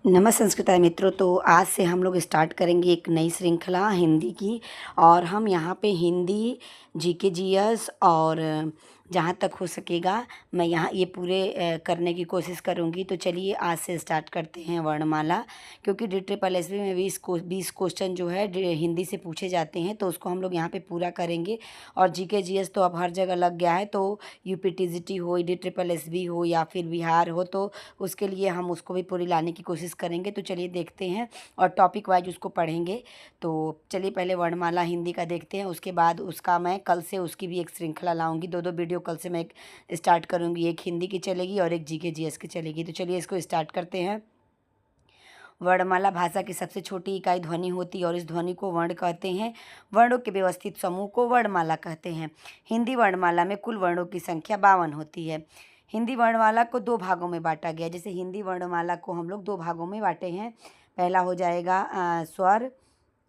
नमस्ते संस्कृत मित्रों। तो आज से हम लोग स्टार्ट करेंगे एक नई श्रृंखला हिंदी की। और हम यहाँ पे हिंदी जीके जीएस और जहाँ तक हो सकेगा मैं यहाँ ये पूरे करने की कोशिश करूँगी। तो चलिए आज से स्टार्ट करते हैं वर्णमाला, क्योंकि DSSB में 20 क्वेश्चन जो है हिंदी से पूछे जाते हैं, तो उसको हम लोग यहाँ पे पूरा करेंगे। और जीके जीएस तो अब हर जगह लग गया है, तो यूपीटीजीटी हो, DSSB हो या फिर बिहार हो, तो उसके लिए हम उसको भी पूरी लाने की कोशिश करेंगे। तो चलिए देखते हैं और टॉपिक वाइज उसको पढ़ेंगे। तो चलिए पहले वर्णमाला हिंदी का देखते हैं, उसके बाद उसका मैं कल से उसकी भी एक श्रृंखला लाऊंगी। दो वीडियो कल से मैं एक स्टार्ट करूंगी, एक हिंदी की चलेगी और एक जीके जीएस की चलेगी। तो चलिए इसको स्टार्ट करते हैं। वर्णमाला भाषा की सबसे छोटी इकाई ध्वनि होती है और इस ध्वनि को वर्ण कहते हैं। वर्णों के व्यवस्थित समूह को वर्णमाला कहते हैं। हिंदी वर्णमाला में कुल वर्णों की संख्या 52 होती है। हिंदी वर्णमाला को दो भागों में बांटा गया। जैसे हिंदी वर्णमाला को हम लोग दो भागों में बांटे हैं। पहला हो जाएगा स्वर,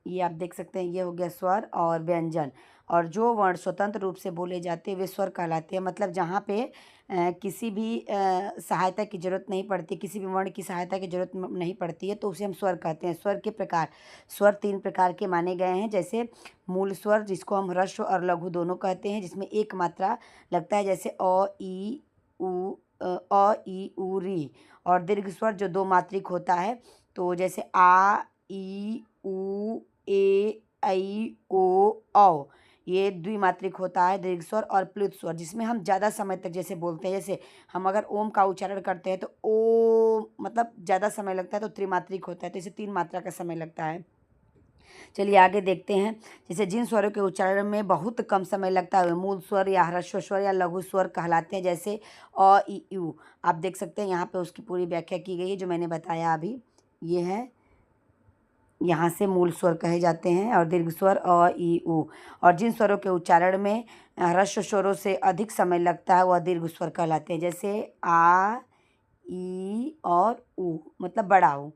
ये आप देख सकते हैं, ये हो गया स्वर और व्यंजन। और जो वर्ण स्वतंत्र रूप से बोले जाते हैं वे स्वर कहलाते हैं। मतलब जहाँ पे किसी भी सहायता की जरूरत नहीं पड़ती, किसी भी वर्ण की सहायता की जरूरत नहीं पड़ती है, तो उसे हम स्वर कहते हैं। स्वर के प्रकार, स्वर 3 प्रकार के माने गए हैं। जैसे मूल स्वर, जिसको हम ह्रस्व और लघु दोनों कहते हैं, जिसमें एक मात्रा लगता है, जैसे अ ई उ री। और दीर्घ स्वर जो दो मात्रिक होता है, तो जैसे आ ई उ ए ऐ ओ औ, ये द्विमात्रिक होता है दीर्घ स्वर। और प्लुत स्वर, जिसमें हम ज़्यादा समय तक जैसे बोलते हैं, जैसे हम अगर ओम का उच्चारण करते हैं तो ओ मतलब ज़्यादा समय लगता है, तो त्रिमात्रिक होता है, तो इसे 3 मात्रा का समय लगता है। चलिए आगे देखते हैं। जैसे जिन स्वरों के उच्चारण में बहुत कम समय लगता है वे मूल स्वर या ह्रस्व स्वर या लघु स्वर कहलाते हैं। जैसे अ ई उ, आप देख सकते हैं यहाँ पे उसकी पूरी व्याख्या की गई है जो मैंने बताया अभी। ये है, यहाँ से मूल स्वर कहे जाते हैं। और दीर्घ स्वर अ ई उ। और जिन स्वरों के उच्चारण में ह्रस्व स्वरों से अधिक समय लगता है वह दीर्घ स्वर कहलाते हैं। जैसे आ ई और उ, मतलब बड़ा उ,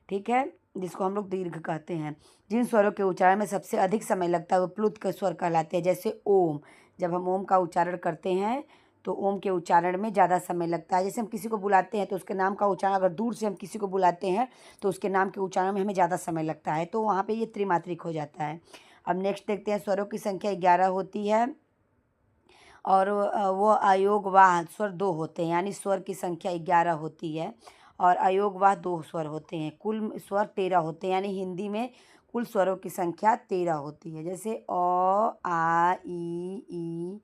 ठीक है, जिसको हम लोग दीर्घ कहते हैं। जिन स्वरों के उच्चारण में सबसे अधिक समय लगता है वो प्लुत के स्वर कहलाते हैं। जैसे ओम, जब हम ओम का उच्चारण करते हैं तो ओम के उच्चारण में ज़्यादा समय लगता है। जैसे हम किसी को बुलाते हैं तो उसके नाम का उच्चारण, अगर दूर से हम किसी को बुलाते हैं तो उसके नाम के उच्चारण में हमें ज़्यादा समय लगता है, तो वहाँ पे ये त्रिमात्रिक हो जाता है। अब नेक्स्ट देखते हैं। स्वरों की संख्या 11 होती है और वो अयोगवाह स्वर 2 होते हैं, यानी स्वर की संख्या 11 होती है और अयोगवाह 2 स्वर होते हैं। कुल स्वर 13 होते हैं, यानी हिंदी में कुल स्वरों की संख्या 13 होती है। जैसे अ आ ई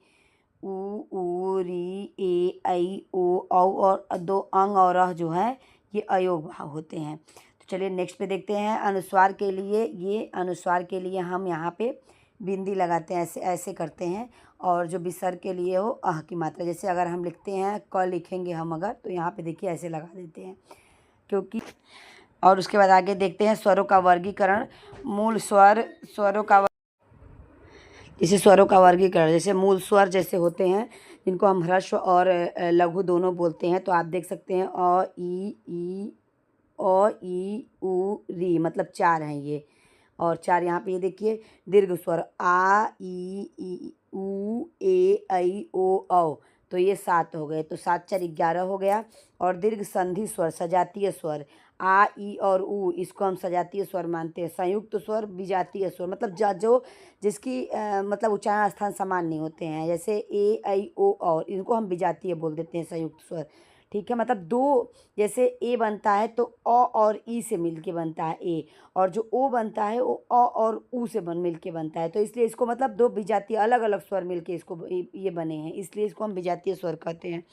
उ ऊ री ए ऐ ओ औ, और दो अंग और अह जो है ये अयोगवाह होते हैं। तो चलिए नेक्स्ट पे देखते हैं। अनुस्वार के लिए, ये अनुस्वार के लिए हम यहाँ पे बिंदी लगाते हैं, ऐसे ऐसे करते हैं। और जो विसर्ग के लिए हो अह की मात्रा, जैसे अगर हम लिखते हैं क लिखेंगे हम अगर, तो यहाँ पे देखिए ऐसे लगा देते हैं, क्योंकि। और उसके बाद आगे देखते हैं स्वरों का वर्गीकरण। मूल स्वर, स्वरों का जैसे स्वरों का वर्गीकरण, जैसे मूल स्वर जैसे होते हैं जिनको हम ह्रस्व और लघु दोनों बोलते हैं, तो आप देख सकते हैं अ ई उ री, मतलब 4 हैं ये। और 4 यहाँ पे ये देखिए दीर्घ स्वर आ ई उ ए ऐ ओ औ, तो ये 7 हो गए। तो 7 4 11 हो गया। और दीर्घ संधि स्वर, सजातीय स्वर, आ ई और उ, इसको हम सजातीय स्वर मानते हैं। संयुक्त स्वर, विजातीय स्वर, मतलब जो जिसकी मतलब उच्चारण स्थान समान नहीं होते हैं, जैसे ए ऐ ओ और, इनको हम विजातीय बोल देते हैं, संयुक्त स्वर। ठीक है, मतलब दो, जैसे ए बनता है तो अ और ई से मिल के बनता है ए, और जो ओ बनता है वो अ और उ से मिल के बनता है, तो इसलिए इसको मतलब दो विजातीय अलग अलग स्वर मिल के इसको ये बने हैं, इसलिए इसको हम विजातीय स्वर कहते हैं।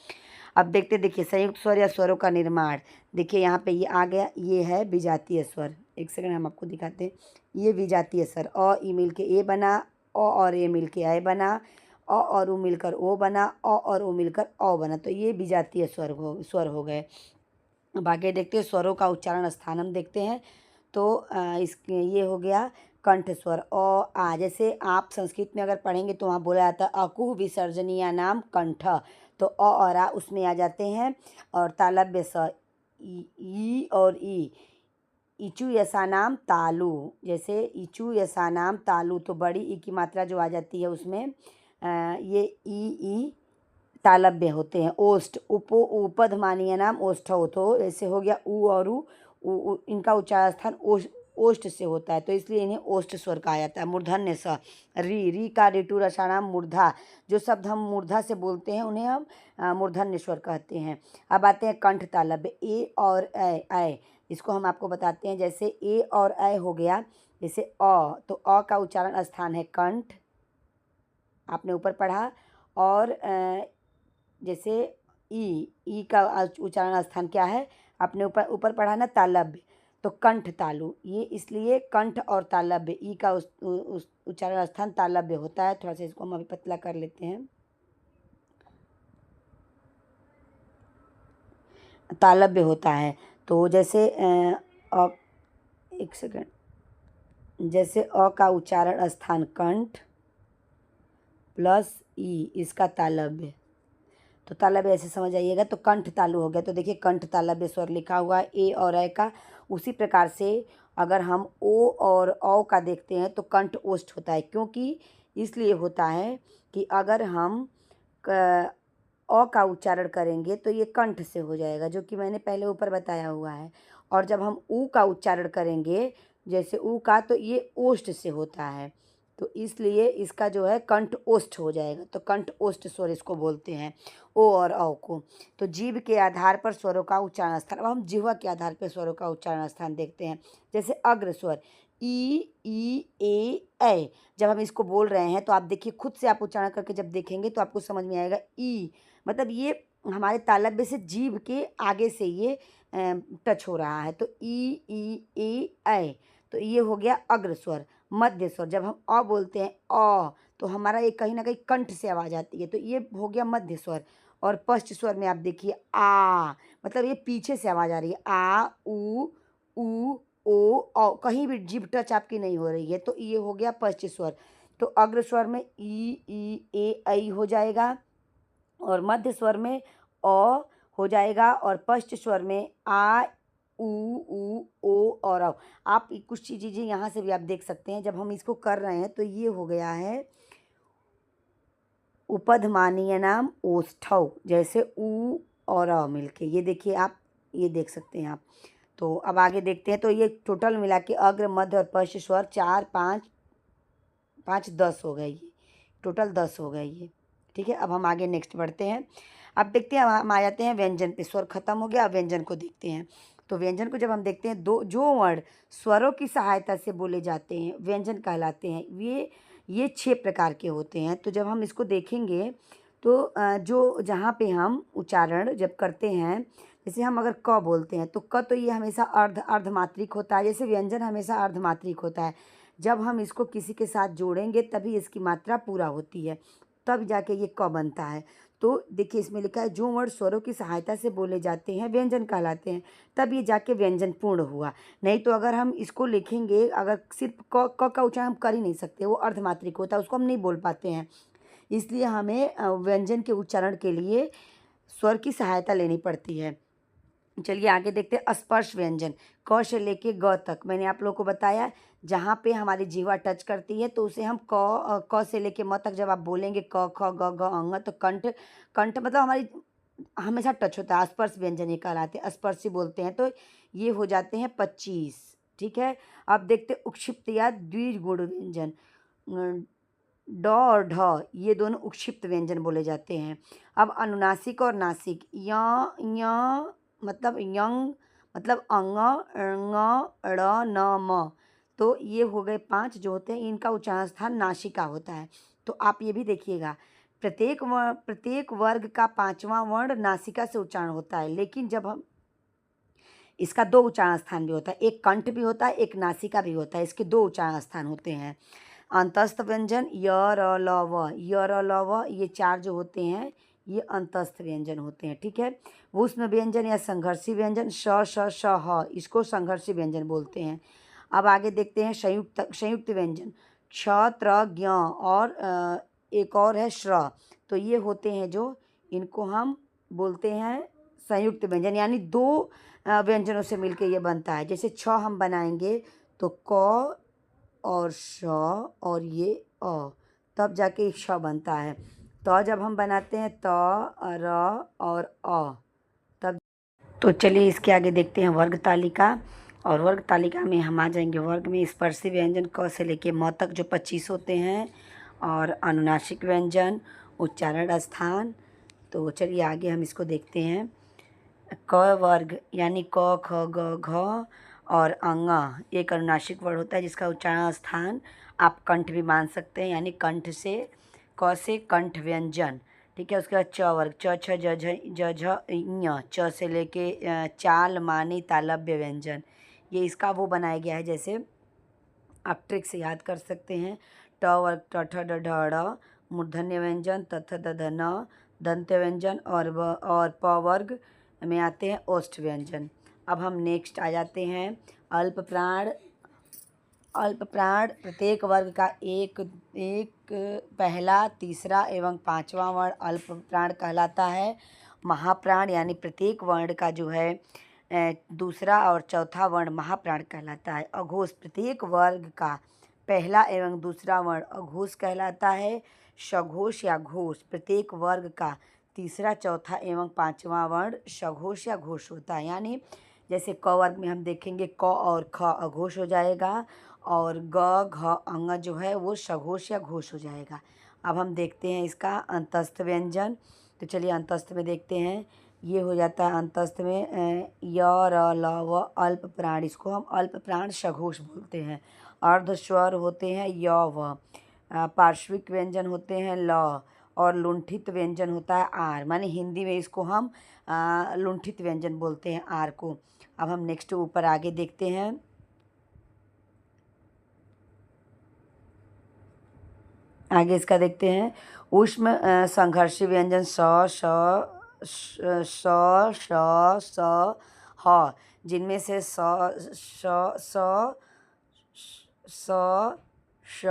अब देखिए संयुक्त स्वर या स्वरों का निर्माण। देखिए यहाँ पे ये आ गया, ये है विजातीय स्वर। एक सेकंड हम आपको दिखाते हैं। ये विजातीय स्वर, अ ई मिल के ए बना, अ और ए मिल के ऐ बना, अ और उ मिलकर ओ बना, अ और उ मिलकर औ बना, तो ये विजातीय स्वर हो गए। अब आगे देखते हैं स्वरों का उच्चारण स्थान हम देखते हैं। तो ये हो गया कंठ स्वर अ आ। जैसे आप संस्कृत में अगर पढ़ेंगे तो वहाँ बोला जाता है अकुह विसर्जनीय नाम कंठ, तो अ और आ उसमें आ जाते हैं। और तालव्य स, ई और ई, इचू यसा नाम तालु, जैसे इचू यसा नाम तालु, तो बड़ी ई की मात्रा जो आ जाती है उसमें ये ई तालव्य होते हैं। ओष्ठ, उपो उपध मानीय नाम ओष्ठ हो, तो ऐसे हो गया उ और उ, इनका उच्चारण स्थान ओष्ठ से होता है, तो इसलिए इन्हें ओष्ठ स्वर कहा जाता है। मूर्धन्य स, री का ऋतु रसाणाम मूर्धा, जो शब्द हम मूर्धा से बोलते हैं उन्हें हम मूर्धन्य स्वर कहते हैं। अब आते हैं कंठ तालव्य, ए और ऐ, इसको हम आपको बताते हैं। जैसे ए और ऐ हो गया, जैसे तो अ का उच्चारण स्थान है कंठ, आपने ऊपर पढ़ा। और जैसे ई का उच्चारण स्थान क्या है, आपने ऊपर पढ़ा ना, तालव्य, तो कंठ तालु, ये इसलिए कंठ और तालव्य, ई का उच्चारण स्थान तालव्य होता है। थोड़ा सा इसको हम अभी पतला कर लेते हैं। तालव्य होता है। तो जैसे एक सेकंड, जैसे अ का उच्चारण स्थान कंठ प्लस ई, इसका तालव्य, तो तालव्य ऐसे समझ आइएगा, तो कंठ तालु हो गया। तो देखिए कंठ तालव्य स्वर लिखा हुआ है ए और ऐ का। उसी प्रकार से अगर हम ओ और औ का देखते हैं तो कंठ ओष्ठ होता है, क्योंकि इसलिए होता है कि अगर हम अ का उच्चारण करेंगे तो ये कंठ से हो जाएगा, जो कि मैंने पहले ऊपर बताया हुआ है। और जब हम ऊ का उच्चारण करेंगे, जैसे ऊ का, तो ये ओष्ठ से होता है, तो इसलिए इसका जो है कंठ ओष्ठ हो जाएगा। तो कंठ ओष्ठ स्वर इसको बोलते हैं, ओ और औ को। तो जीभ के आधार पर स्वरों का उच्चारण स्थान। अब हम जिह्वा के आधार पर स्वरों का उच्चारण स्थान देखते हैं। जैसे अग्र स्वर ई ए, जब हम इसको बोल रहे हैं तो आप देखिए, खुद से आप उच्चारण करके जब देखेंगे तो आपको समझ में आएगा। ई मतलब ये हमारे तालव्य से जीभ के आगे से ये टच हो रहा है, तो ई ए, तो ये हो गया अग्र स्वर। मध्य स्वर, जब हम अ बोलते हैं तो हमारा ये कहीं ना कहीं कंठ से आवाज़ आती है, तो ये हो गया मध्य स्वर। और पश्च स्वर में आप देखिए मतलब ये पीछे से आवाज़ आ रही है, ऊ ओ, कहीं भी जीभ टच आपकी नहीं हो रही है, तो ये हो गया पश्च स्वर। तो अग्र स्वर में ई ए ऐ हो जाएगा, और मध्य स्वर में अ हो जाएगा, और पश्च स्वर में आ ऊ ओ और औ। आप कुछ चीज़ें यहाँ से भी आप देख सकते हैं, जब हम इसको कर रहे हैं तो ये हो गया है उपधमानीय नाम ओष्ठौ, जैसे ऊ और अ मिलके, ये देखिए आप, ये देख सकते हैं आप। तो अब आगे देखते हैं, तो ये टोटल मिला के अग्र मध्य और पश्च स्वर 4 5 10 हो गए, ये टोटल 10 हो गए ये। ठीक है, अब हम आगे नेक्स्ट बढ़ते हैं। अब देखते हैं, हम आ जाते हैं व्यंजन पे। स्वर खत्म हो गया, अब व्यंजन को देखते हैं। तो व्यंजन को जब हम देखते हैं, जो वर्ण स्वरों की सहायता से बोले जाते हैं व्यंजन कहलाते हैं। ये 6 प्रकार के होते हैं। तो जब हम इसको देखेंगे तो जो जहाँ पे हम उच्चारण जब करते हैं, जैसे हम अगर क बोलते हैं तो क, तो ये हमेशा अर्धमात्रिक होता है। जैसे व्यंजन हमेशा अर्धमात्रिक होता है, जब हम इसको किसी के साथ जोड़ेंगे तभी इसकी मात्रा पूरा होती है, तब जाके ये क बनता है। तो देखिए इसमें लिखा है, जो वर्ण स्वरों की सहायता से बोले जाते हैं व्यंजन कहलाते हैं, तब ये जाके व्यंजन पूर्ण हुआ। नहीं तो अगर हम इसको लिखेंगे, अगर सिर्फ क का उच्चारण हम कर ही नहीं सकते, वो अर्धमात्रिक होता है, उसको हम नहीं बोल पाते हैं। इसलिए हमें व्यंजन के उच्चारण के लिए स्वर की सहायता लेनी पड़ती है। चलिए आगे देखते हैं स्पर्श व्यंजन, क से लेके ग तक। मैंने आप लोगों को बताया, जहाँ पे हमारी जीवा टच करती है तो उसे हम क से लेके म तक जब आप बोलेंगे, क ख ग घ अंग, तो कंठ कंठ मतलब हमारी हमेशा टच होता है। स्पर्श व्यंजन ये कहलाते हैं, स्पर्शी बोलते हैं। तो ये हो जाते हैं 25। ठीक है, अब देखते उक्षिप्त या द्विगुण व्यंजन। ड और ढ, ये दोनों उक्षिप्त व्यंजन बोले जाते हैं। अब अनुनासिक और नासिक, य मतलब यंग मतलब अंग ङ ड़ न म, तो ये हो गए 5 जो होते हैं, इनका उच्चारण स्थान नासिका होता है। तो आप ये भी देखिएगा, प्रत्येक वर्ग का 5वां वर्ण नासिका से उच्चारण होता है, लेकिन जब हम इसका 2 उच्चारण स्थान भी होता है, एक कंठ भी होता है, एक नासिका भी होता है, इसके 2 उच्चारण स्थान होते हैं। अंतस्थ व्यंजन य र ल व, य र ल व, ये 4 जो होते हैं ये अंतस्थ व्यंजन होते हैं। ठीक है, ऊष्म व्यंजन या संघर्षी व्यंजन श श श ह, इसको संघर्षी व्यंजन बोलते हैं। अब आगे देखते हैं संयुक्त व्यंजन, क्ष त्र ज्ञ, और एक और है श्र, तो ये होते हैं जो, इनको हम बोलते हैं संयुक्त व्यंजन, यानी 2 व्यंजनों से मिलके ये बनता है। जैसे छ हम बनाएंगे तो क और श और ये अ, तब जाके श बनता है। त जब हम बनाते हैं त र और अ, तब तो चलिए इसके आगे देखते हैं वर्ग तालिका। और वर्ग तालिका में हम आ जाएंगे वर्ग में स्पर्शी व्यंजन क से लेके म तक जो 25 होते हैं, और अनुनासिक व्यंजन, उच्चारण स्थान। तो चलिए आगे हम इसको देखते हैं। क वर्ग यानी क ख ग घ और अंग एक अनुनासिक वर्ण होता है जिसका उच्चारण स्थान आप कंठ भी मान सकते हैं, यानी कंठ से, क से कंठ व्यंजन। ठीक है। उसके बाद च वर्ग च छ ज झ ञ, च से लेके चाल मानी तालव्य व्यंजन। ये इसका वो बनाया गया है, जैसे आप ट्रिक से याद कर सकते हैं। ट वर्ग ट ठ ड ढ ड़ मूर्धन्य व्यंजन, त थ द ध न दंत्य व्यंजन, और प वर्ग में आते हैं ओष्ठ व्यंजन। अब हम नेक्स्ट आ जाते हैं अल्प प्राण। अल्प प्राण प्रत्येक वर्ग का एक पहला, तीसरा एवं पांचवा वर्ण अल्प प्राण कहलाता है। महाप्राण यानी प्रत्येक वर्ण का जो है दूसरा और चौथा वर्ण महाप्राण कहलाता है। अघोष प्रत्येक वर्ग का पहला एवं दूसरा वर्ण अघोष कहलाता है। सघोष या घोष प्रत्येक वर्ग का तीसरा, चौथा एवं पांचवा वर्ण सघोष या घोष होता है। यानी जैसे क वर्ग में हम देखेंगे क और ख अघोष हो जाएगा, और ग घ अंग जो है वो सघोष या घोष हो जाएगा। अब हम देखते हैं इसका अंतस्थ व्यंजन। तो चलिए अंतस्थ में देखते हैं। ये हो जाता है अंतस्थ में य र ल व अल्प प्राण, इसको हम अल्प प्राण सघोष बोलते हैं। अर्ध स्वर होते हैं य व, पार्श्विक व्यंजन होते हैं ल, और लुंठित व्यंजन होता है आर। माने हिंदी में इसको हम लुंठित व्यंजन बोलते हैं आर को। अब हम नेक्स्ट ऊपर आगे देखते हैं। आगे इसका देखते हैं ऊष्म संघर्षी व्यंजन स श ह, जिनमें से स श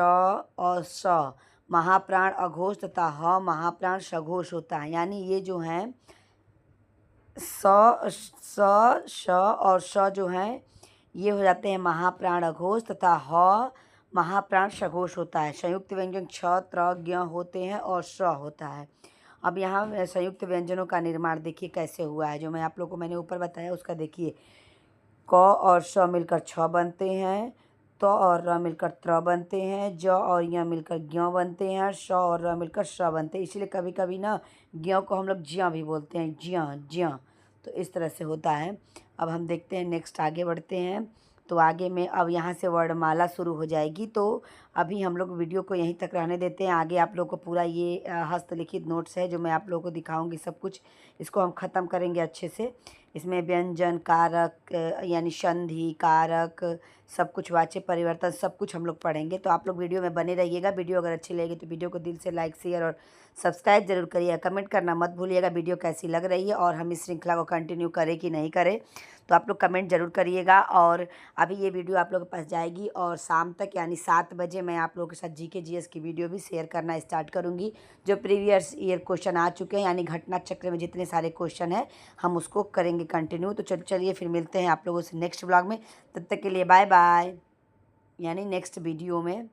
और स महाप्राण अघोष तथा ह महाप्राण सघोष होता है। यानी ये जो हैं श और श जो हैं ये हो जाते हैं महाप्राण अघोष, तथा ह महाप्राण सघोष होता है। संयुक्त व्यंजन छ त्र ज्ञ होते हैं और स होता है। अब यहाँ संयुक्त व्यंजनों का निर्माण देखिए कैसे हुआ है, जो मैं आप लोगों को मैंने ऊपर बताया उसका देखिए। क और श मिलकर छ बनते हैं, त और र मिलकर त्र बनते हैं, ज और य मिलकर ज्ञ बनते हैं, श और र मिलकर श बनते हैं। इसलिए कभी कभी ना ज्ञ को हम लोग ज्य भी बोलते हैं, ज्य। तो इस तरह से होता है। अब हम देखते हैं नेक्स्ट आगे बढ़ते हैं। तो आगे में अब यहाँ से वर्णमाला शुरू हो जाएगी। तो अभी हम लोग वीडियो को यहीं तक रहने देते हैं। आगे आप लोग को पूरा ये हस्तलिखित नोट्स है जो मैं आप लोगों को दिखाऊंगी सब कुछ, इसको हम ख़त्म करेंगे अच्छे से। इसमें व्यंजन, कारक यानी संधि, कारक, सब कुछ, वाच्य परिवर्तन, सब कुछ हम लोग पढ़ेंगे। तो आप लोग वीडियो में बने रहिएगा। वीडियो अगर अच्छी लगी तो वीडियो को दिल से लाइक, शेयर और सब्सक्राइब जरूर करिएगा। कमेंट करना मत भूलिएगा वीडियो कैसी लग रही है, और हम इस श्रृंखला को कंटिन्यू करें कि नहीं करें। तो आप लोग कमेंट जरूर करिएगा। और अभी ये वीडियो आप लोगों के पास जाएगी, और शाम तक यानी 7 बजे मैं आप लोगों के साथ जीके जीएस की वीडियो भी शेयर करना स्टार्ट करूँगी। जो प्रीवियस ईयर क्वेश्चन आ चुके हैं, यानी घटना चक्र में जितने सारे क्वेश्चन हैं हम उसको करेंगे कंटिन्यू। तो चलिए फिर मिलते हैं आप लोगों से नेक्स्ट ब्लॉग में। तब तक के लिए बाय बाय, यानी नेक्स्ट वीडियो में।